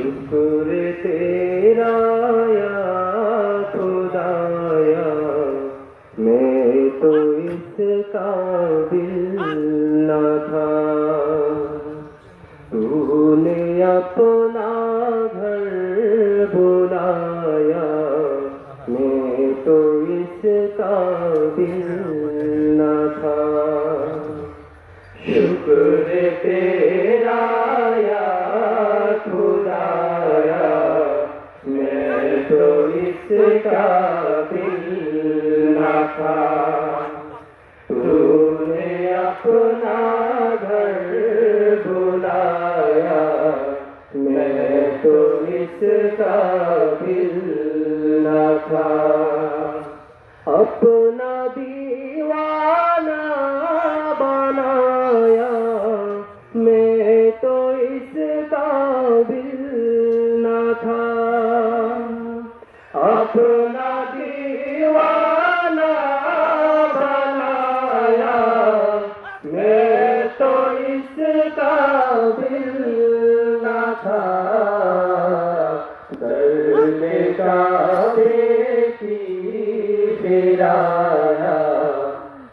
शुक्र तेरा या खुदाया, मैं तो इस काबिल न था। तूने अपना घर बुलाया, मैं तो इस काबिल न था। शुक्र तेरा या खुदाया, मैं तो इस काबिल न था। तूने अपना घर बुलाया, मैं तो इस काबिल न था। अपना दीवाना बनाया, मैं तो इस काबिल न था। अपना दीवाना बनाया, मैं तो इस काबिल न था। दर्द काबे की फिराया,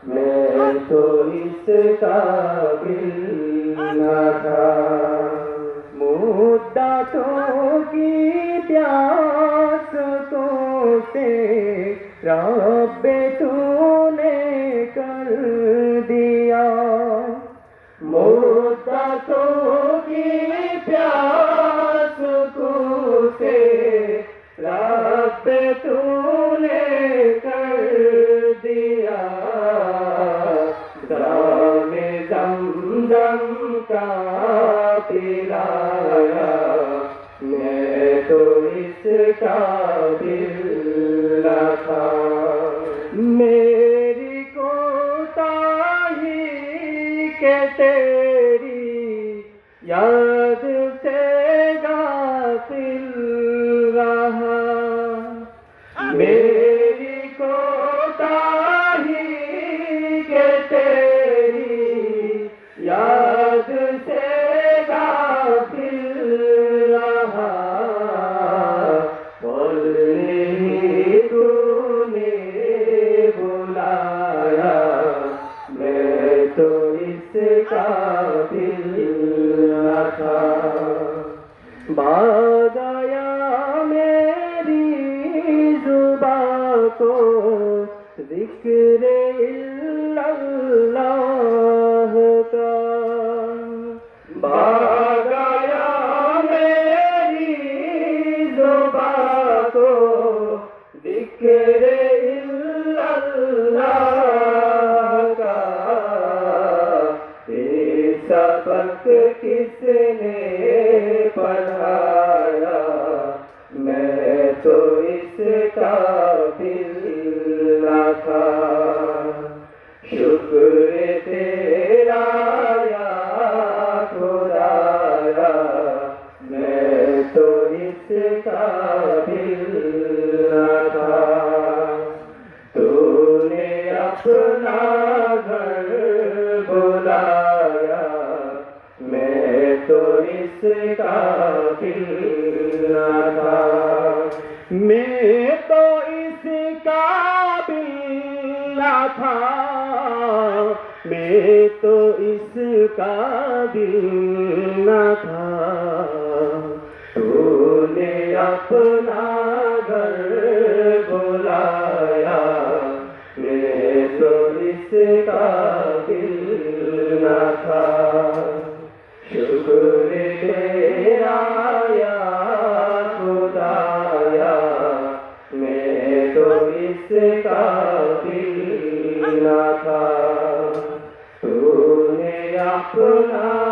मैं तो इस काबिल न था। मुद्दतों की प्यास तो से रब्बे तूने कर दिया। मुद्दतों की प्यास तो से रब्बे तूने कर दिया। दामे ज़मज़म का पिलाया, मैं तो इस काबिल न था। मेरी कोताही के तेरी याद से गाफिल रहा। मेरी कोताही के तेरी याद से गाफिल रहा। बोलने ही तूने बुलाया, मैं तो इस काबिल न था। बागाया मेरी जुबां को ज़िक्र इल्लल्लाह का। बागाया मेरी जुबां को ज़िक्र इल्लल्लाह का। ये सबक किसने पढ़ाया, मैं तो इस काबिल न था। शुक्र तेरा या खुदाया, मैं तो इस काबिल न था। तूने अपना घर बुलाया, मैं तो इस काबिल न था। मैं तो इस काबिल न था। मैं तो इस काबिल न था। तूने अपना घर बुलाया, मैं तो इस काबिल न था। शुक्र तेरा या खुदाया, मैं तो इस काबिल न था। तूने अपना